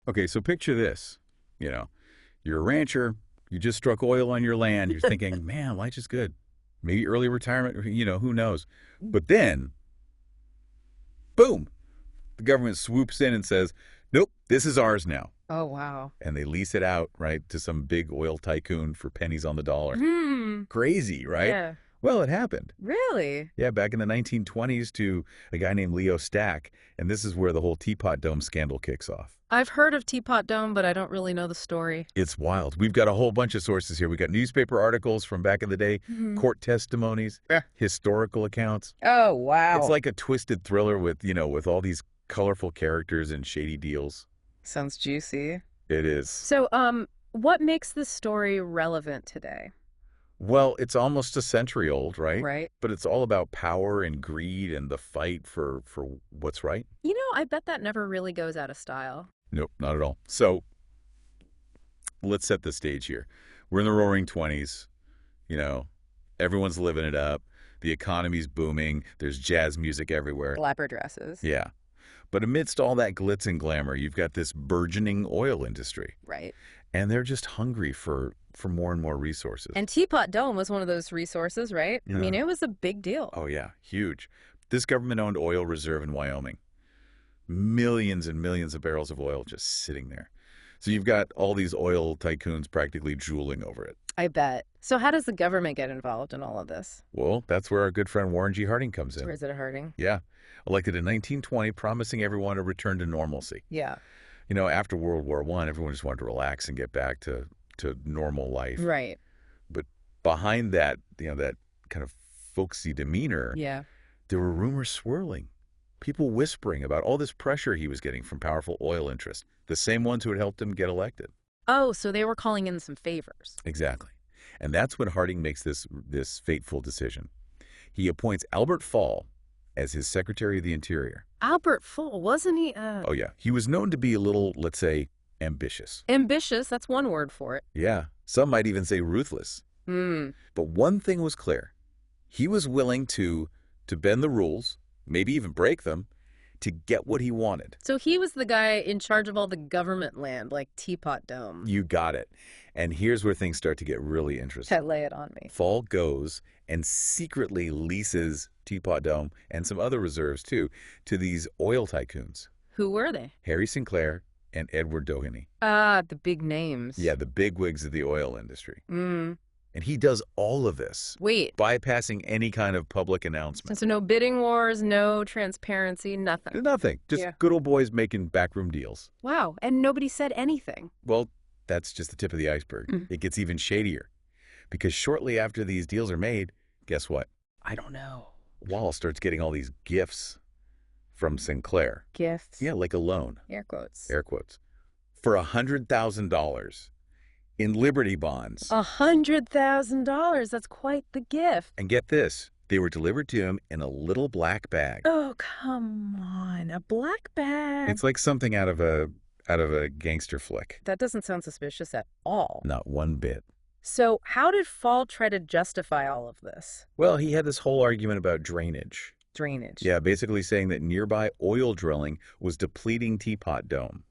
Okay, so picture this. You know, you're a rancher, you just struck oil on your land, you're thinking, man, life is good. Maybe early retirement, who knows? But then, boom, the government swoops in and says, nope, this is ours now. Oh, wow. And they lease it out, right, to some big oil tycoon for pennies on the dollar. Hmm. Crazy, right? Yeah. Well, it happened. Really? Yeah, back in the 1920s to a guy named Leo Stack. And this is where the whole Teapot Dome scandal kicks off. I've heard of Teapot Dome, but I don't really know the story. It's wild. We've got a whole bunch of sources here. We got newspaper articles from back in the day, court testimonies, historical accounts. Oh, wow. It's like a twisted thriller with all these colorful characters and shady deals. Sounds juicy. It is. So, what makes this story relevant today? Well, it's almost a century old, right? Right. But it's all about power and greed and the fight for what's right. I bet that never really goes out of style. Nope, not at all. So let's set the stage here. We're in the roaring 20s. Everyone's living it up. The economy's booming. There's jazz music everywhere. Flapper dresses. Yeah. But amidst all that glitz and glamour, you've got this burgeoning oil industry. Right. And they're just hungry for more and more resources. And Teapot Dome was one of those resources, right? Yeah. I mean, it was a big deal. Oh, yeah. Huge. This government-owned oil reserve in Wyoming. Millions and millions of barrels of oil just sitting there. So you've got all these oil tycoons practically drooling over it. I bet. So how does the government get involved in all of this? Well, that's where our good friend Warren G. Harding comes in. Or is it hurting? Yeah. Elected in 1920, promising everyone a return to normalcy. Yeah. After World War I, everyone just wanted to relax and get back to normal life. Right. But behind that, that kind of folksy demeanor, Yeah. there were rumors swirling. People whispering about all this pressure he was getting from powerful oil interests, the same ones who had helped him get elected. Oh, so they were calling in some favors. Exactly. And that's when Harding makes this fateful decision. He appoints Albert Fall as his Secretary of the Interior. Albert Fall, wasn't he? Oh, yeah. He was known to be a little, let's say, ambitious. Ambitious, that's one word for it. Yeah. Some might even say ruthless. But one thing was clear. He was willing to bend the rules, maybe even break them, to get what he wanted. So he was the guy in charge of all the government land, like Teapot Dome. You got it. And here's where things start to get really interesting. Lay it on me. Fall goes and secretly leases Teapot Dome and some other reserves, too, to these oil tycoons. Who were they? Harry Sinclair and Edward Doheny. Ah, the big names. Yeah, the bigwigs of the oil industry. And he does all of this. Wait. Bypassing any kind of public announcement. So no bidding wars, no transparency, nothing. Nothing. Just good old boys making backroom deals. Wow. And nobody said anything. Well, that's just the tip of the iceberg. It gets even shadier. Because shortly after these deals are made, guess what? I don't know. Wall starts getting all these gifts from Sinclair. Gifts? Yeah, like a loan. Air quotes. Air quotes. For $100,000 in Liberty bonds. $100,000. That's quite the gift. And get this. They were delivered to him in a little black bag. Oh, come on. A black bag. It's like something out of a gangster flick. That doesn't sound suspicious at all. Not one bit. So how did Fall try to justify all of this? Well, he had this whole argument about drainage. Drainage. Yeah, basically saying that nearby oil drilling was depleting Teapot Dome.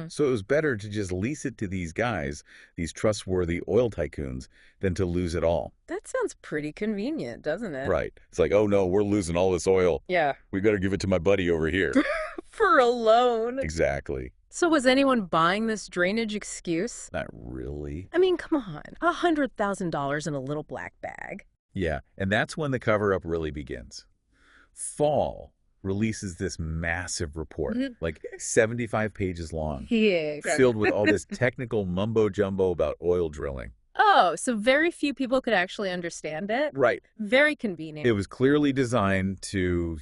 So it was better to just lease it to these guys, these trustworthy oil tycoons, than to lose it all. That sounds pretty convenient, doesn't it? Right. It's like, oh no, we're losing all this oil. Yeah. We got to give it to my buddy over here. For a loan. Exactly. So was anyone buying this drainage excuse? Not really. I mean, come on. $100,000 in a little black bag. Yeah, and that's when the cover-up really begins. Fall releases this massive report, like 75 pages long, filled with all this technical mumbo-jumbo about oil drilling. Oh, so very few people could actually understand it? Right. Very convenient. It was clearly designed to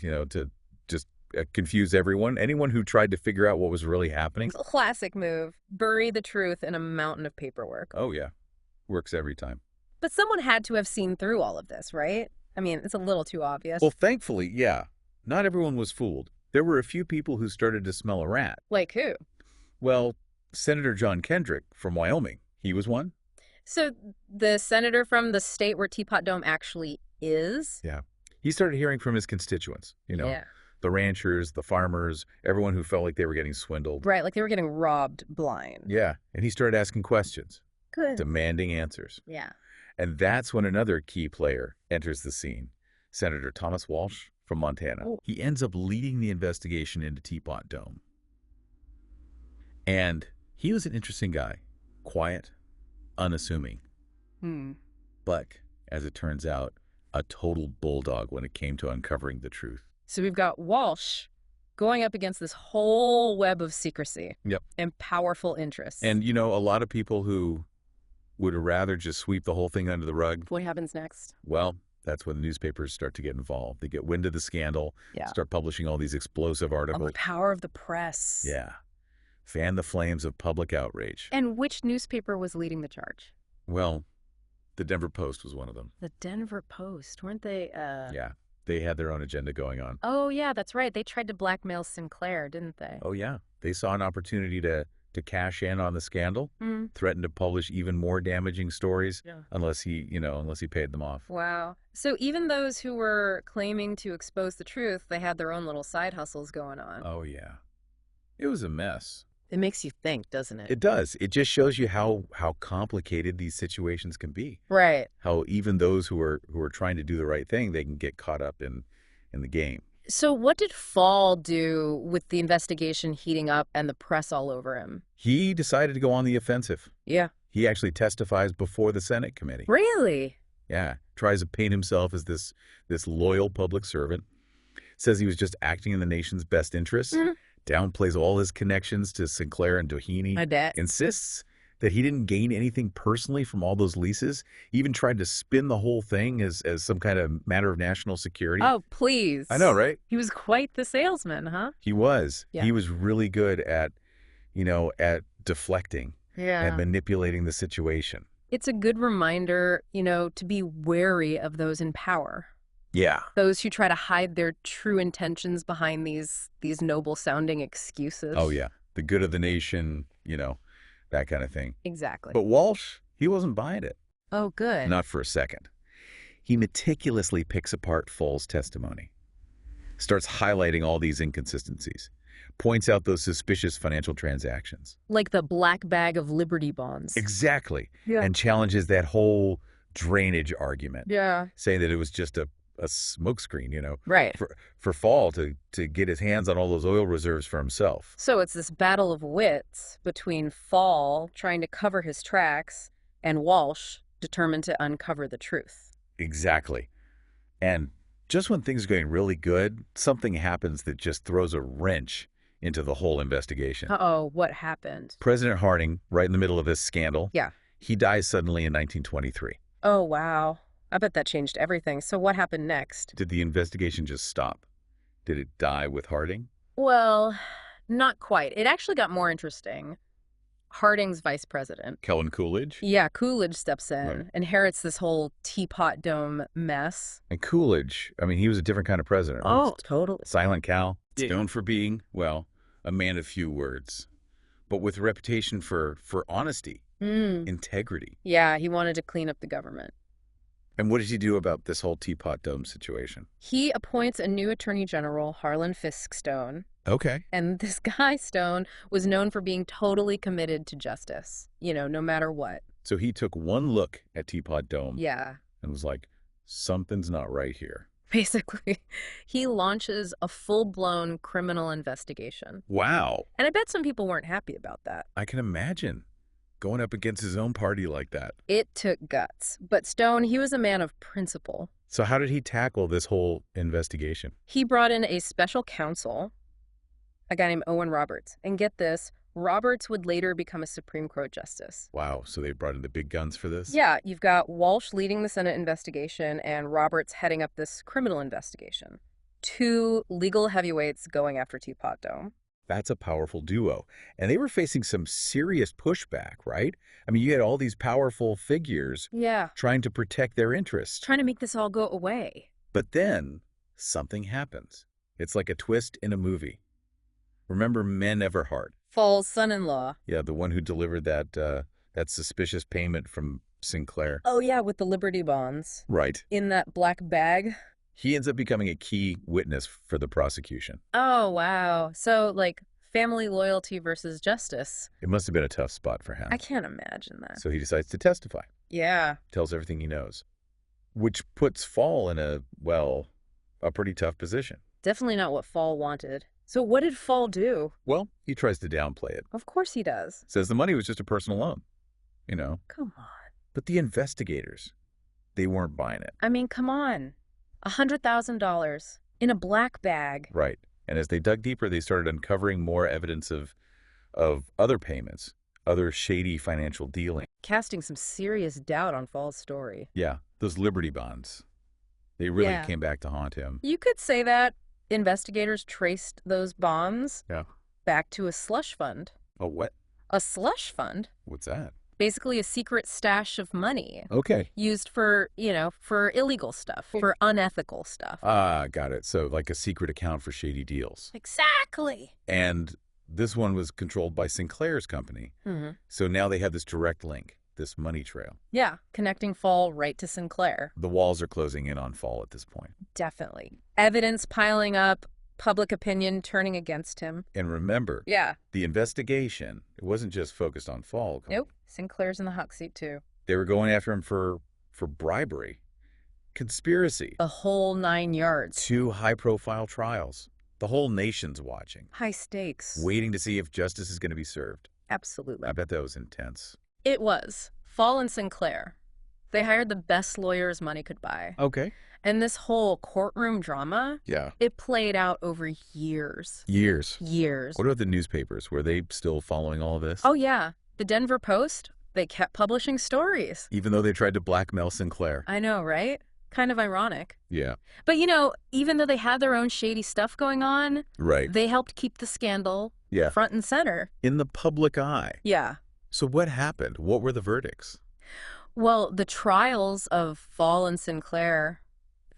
just confuse everyone, anyone who tried to figure out what was really happening. Classic move. Bury the truth in a mountain of paperwork. Oh, yeah. Works every time. But someone had to have seen through all of this, right? I mean, it's a little too obvious. Well, thankfully, yeah. Not everyone was fooled. There were a few people who started to smell a rat. Like who? Well, Senator John Kendrick from Wyoming. He was one. So the senator from the state where Teapot Dome actually is? Yeah. He started hearing from his constituents, Yeah. The ranchers, the farmers, everyone who felt like they were getting swindled. Right, like they were getting robbed blind. Yeah, and he started asking questions, Good. demanding answers. Yeah. And that's when another key player enters the scene, Senator Thomas Walsh from Montana. Oh. He ends up leading the investigation into Teapot Dome. And he was an interesting guy, quiet, unassuming, but, as it turns out, a total bulldog when it came to uncovering the truth. So we've got Walsh going up against this whole web of secrecy. Yep. And powerful interests. And, a lot of people who would rather just sweep the whole thing under the rug, what happens next? well, that's when the newspapers start to get involved. They get wind of the scandal, start publishing all these explosive articles. The power of the press. Yeah. Fan the flames of public outrage. And which newspaper was leading the charge? Well, the Denver Post was one of them. The Denver Post. Weren't they, Yeah. They had their own agenda going on. Oh, yeah, that's right. They tried to blackmail Sinclair, didn't they? Oh, yeah. They saw an opportunity to cash in on the scandal, threatened to publish even more damaging stories unless he paid them off. Wow. So even those who were claiming to expose the truth, they had their own little side hustles going on. Oh, yeah. It was a mess. It makes you think, doesn't it? It does. It just shows you how complicated these situations can be. Right. How even those who are trying to do the right thing, they can get caught up in the game. So what did Fall do with the investigation heating up and the press all over him? He decided to go on the offensive. Yeah. He actually testifies before the Senate committee. Really? Yeah. Tries to paint himself as this loyal public servant. Says he was just acting in the nation's best interests. Downplays all his connections to Sinclair and Doheny. I bet. Insists that he didn't gain anything personally from all those leases. He even tried to spin the whole thing as some kind of matter of national security. Oh, please. I know, right? He was quite the salesman, huh? He was. Yeah. He was really good at deflecting and manipulating the situation. It's a good reminder, to be wary of those in power. Yeah. Those who try to hide their true intentions behind these noble-sounding excuses. Oh, yeah. The good of the nation, that kind of thing. Exactly. But Walsh, he wasn't buying it. Oh, good. Not for a second. He meticulously picks apart Fall's testimony, starts highlighting all these inconsistencies, points out those suspicious financial transactions. Like the black bag of Liberty bonds. Exactly. Yeah. And challenges that whole drainage argument. Yeah. Saying that it was just a smokescreen, Right. for Fall to get his hands on all those oil reserves for himself. So it's this battle of wits between Fall trying to cover his tracks and Walsh determined to uncover the truth. Exactly. And just when things are going really good, something happens that just throws a wrench into the whole investigation. Uh-oh, what happened? President Harding, right in the middle of this scandal, Yeah. he dies suddenly in 1923. Oh, wow. I bet that changed everything. So what happened next? Did the investigation just stop? Did it die with Harding? Well, not quite. It actually got more interesting. Harding's vice president. Kellen Coolidge? Yeah, Coolidge steps in, Right. inherits this whole Teapot Dome mess. And Coolidge, I mean, he was a different kind of president. Right? Oh, totally. Silent Cal. Yeah. Known for being, well, a man of few words, but with a reputation for honesty, integrity. Yeah, he wanted to clean up the government. And what did he do about this whole Teapot Dome situation? He appoints a new attorney general, Harlan Fiske Stone. Okay. And this guy, Stone, was known for being totally committed to justice, no matter what. So he took one look at Teapot Dome Yeah. and was like, something's not right here. Basically, he launches a full-blown criminal investigation. Wow. And I bet some people weren't happy about that. I can imagine going up against his own party like that. It took guts. But Stone, he was a man of principle. So how did he tackle this whole investigation? He brought in a special counsel, a guy named Owen Roberts. And get this, Roberts would later become a Supreme Court justice. Wow, so they brought in the big guns for this? Yeah, you've got Walsh leading the Senate investigation and Roberts heading up this criminal investigation. Two legal heavyweights going after Teapot Dome. That's a powerful duo. And they were facing some serious pushback, right? I mean, you had all these powerful figures trying to protect their interests. Trying to make this all go away. But then something happens. It's like a twist in a movie. Remember Men Everhart? Fall's son-in-law. Yeah, the one who delivered that suspicious payment from Sinclair. Oh, yeah, with the Liberty bonds. Right. In that black bag. He ends up becoming a key witness for the prosecution. Oh, wow. So, like, family loyalty versus justice. It must have been a tough spot for I him. can't imagine that. So he decides to testify, Yeah. tells everything he knows, which puts Fall in a pretty tough position. Definitely not what Fall wanted. So what did Fall do? Well, he tries to downplay it, Of course he does. says the money was just a personal loan, you know. Come on. But the investigators, they weren't buying it. I mean, come on. $100,000 in a black bag. Right. And as they dug deeper, they started uncovering more evidence of other payments, other shady financial dealing. Casting some serious doubt on Fall's story. Yeah, those Liberty bonds. They really Yeah. came back to haunt him. You could say that investigators traced those bonds Yeah. back to a slush fund. Oh, what? A slush fund? What's that? Basically a secret stash of money Okay. used for, for illegal stuff, for unethical stuff. Ah, got it. So like a secret account for shady deals. Exactly. And this one was controlled by Sinclair's company. Mm-hmm. So now they have this direct link, this money trail. Yeah, connecting Fall right to Sinclair. The walls are closing in on Fall at this point. Definitely. Evidence piling up, public opinion turning against him. And remember, Yeah. the investigation, it wasn't just focused on Fall. Nope. Sinclair's in the hot seat, too. They were going after him for bribery, conspiracy, The whole 9 yards. 2 high-profile trials. The whole nation's watching, High stakes. waiting to see if justice is going to be served. Absolutely. I bet that was intense. It was. Fall and Sinclair. They hired the best lawyers money could buy. Okay. And this whole courtroom drama, Yeah. it played out over years. Years. Years. What about the newspapers? Were they still following all of this? Oh, yeah. The Denver Post, they kept publishing stories. Even though they tried to blackmail Sinclair. I know, right? Kind of ironic. Yeah. But, even though they had their own shady stuff going on, Right. they helped keep the scandal Yeah. front and center. In the public eye. Yeah. So what happened? What were the verdicts? Well, the trials of Fall and Sinclair,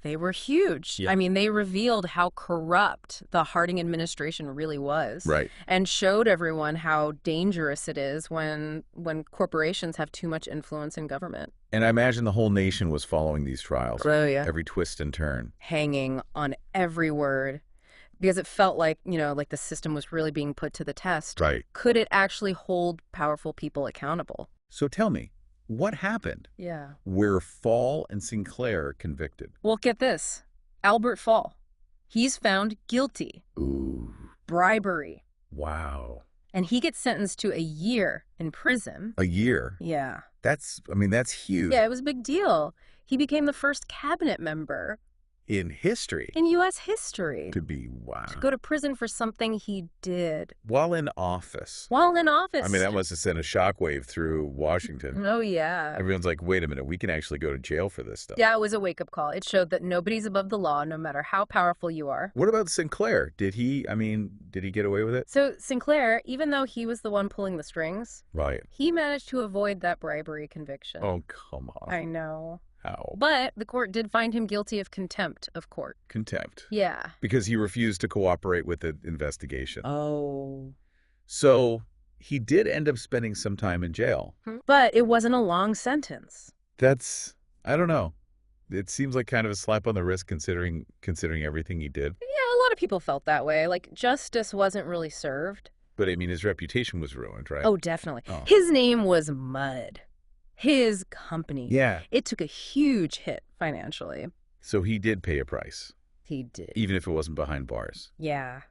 they were huge. Yeah. I mean, they revealed how corrupt the Harding administration really was. Right. And showed everyone how dangerous it is when corporations have too much influence in government. And I imagine the whole nation was following these trials. Oh, yeah. Every twist and turn. Hanging on every word. Because it felt like, like the system was really being put to the test. Right. Could it actually hold powerful people accountable? So tell me, what happened? Yeah. Were Fall and Sinclair convicted? Well, get this. Albert Fall. He's found guilty. Ooh. Bribery. Wow. And he gets sentenced to a year in prison. A year. Yeah. That's huge. Yeah, it was a big deal. He became the first cabinet member In history. in U.S. history To be, wow. to go to prison for something he did While in office. while in office. I mean, that must have sent a shockwave through Washington. Oh, yeah. Everyone's like, wait a minute, we can actually go to jail for this stuff. Yeah, it was a wake-up call. It showed that nobody's above the law, no matter how powerful you are. What about Sinclair? Did he get away with it? So Sinclair, even though he was the one pulling the strings, Right. he managed to avoid that bribery conviction. Oh, come on. I know. How? But the court did find him guilty of contempt of court. Contempt. Yeah. Because he refused to cooperate with the investigation. Oh. So he did end up spending some time in jail. But it wasn't a long sentence. I don't know. It seems like kind of a slap on the wrist considering everything he did. Yeah, a lot of people felt that way. Like, justice wasn't really served. But I mean, his reputation was ruined, right? Oh, definitely. Oh. His name was mud. His company. Yeah. It took a huge hit financially. So he did pay a price, He did. even if it wasn't behind bars. Yeah.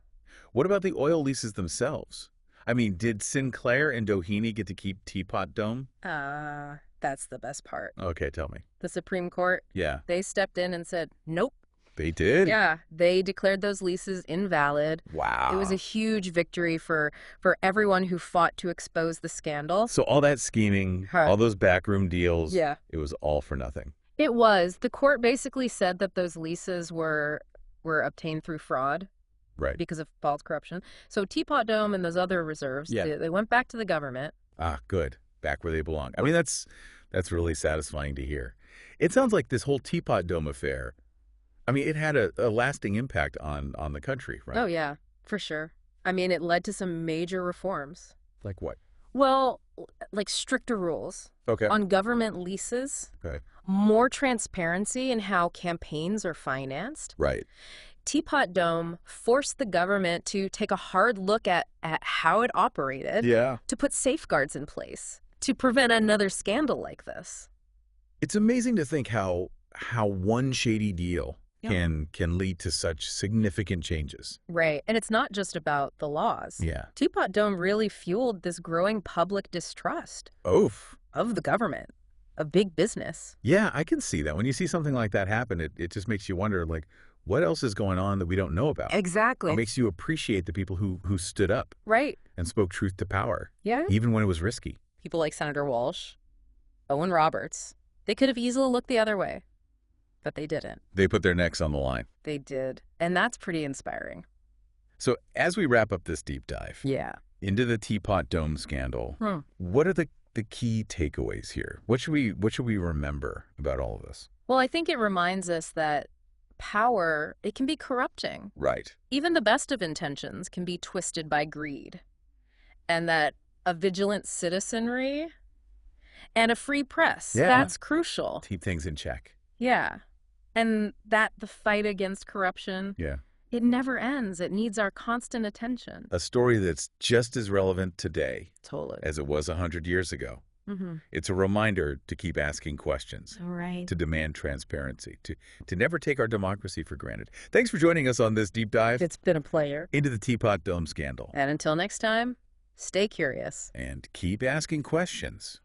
What about the oil leases themselves? I mean, did Sinclair and Doheny get to keep Teapot Dome? That's the best part. Okay, tell me. The Supreme Court, Yeah, they stepped in and said, nope. they did? Yeah, they declared those leases invalid. Wow. It was a huge victory for everyone who fought to expose the scandal. So all that scheming, Huh. all those backroom deals, Yeah. it was all for nothing. It was. The court basically said that those leases were obtained through fraud Right. because of false corruption. So Teapot Dome and those other reserves, Yeah. they went back to the government. Ah, good. Back where they belong. I mean, that's really satisfying to hear. It sounds like this whole Teapot Dome affair, I mean, it had a lasting impact on the country, right? Oh, yeah, for sure. I mean, it led to some major reforms. Like what? Well, like stricter rules Okay. on government leases, Okay. more transparency in how campaigns are financed. Right. Teapot Dome forced the government to take a hard look at how it operated, Yeah. to put safeguards in place, to prevent another scandal like this. It's amazing to think how one shady deal Yep. can lead to such significant changes. Right. And it's not just about the laws. Yeah. Teapot Dome really fueled this growing public distrust Oof. of the government, of big business. Yeah, I can see that. When you see something like that happen, it just makes you wonder, like, what else is going on that we don't know about? Exactly. It makes you appreciate the people who stood up Right. and spoke truth to power, Yeah. even when it was risky. People like Senator Walsh, Owen Roberts, they could have easily looked the other way, but they didn't. They put their necks on the line. They did. And that's pretty inspiring. So as we wrap up this deep dive Yeah. into the Teapot Dome scandal, what are the key takeaways here? What should we remember about all of this? Well, I think it reminds us that power, it can be corrupting. Right. Even the best of intentions can be twisted by greed. And that a vigilant citizenry and a free press, Yeah. that's crucial. Keep things in check. Yeah. And that the fight against corruption, Yeah. it never ends. It needs our constant attention. A story that's just as relevant today Totally. as it was 100 years ago. Mm-hmm. It's a reminder to keep asking questions, All right. to demand transparency, to never take our democracy for granted. Thanks for joining us on this deep dive It's been a pleasure. into the Teapot Dome scandal. And until next time, stay curious. And keep asking questions.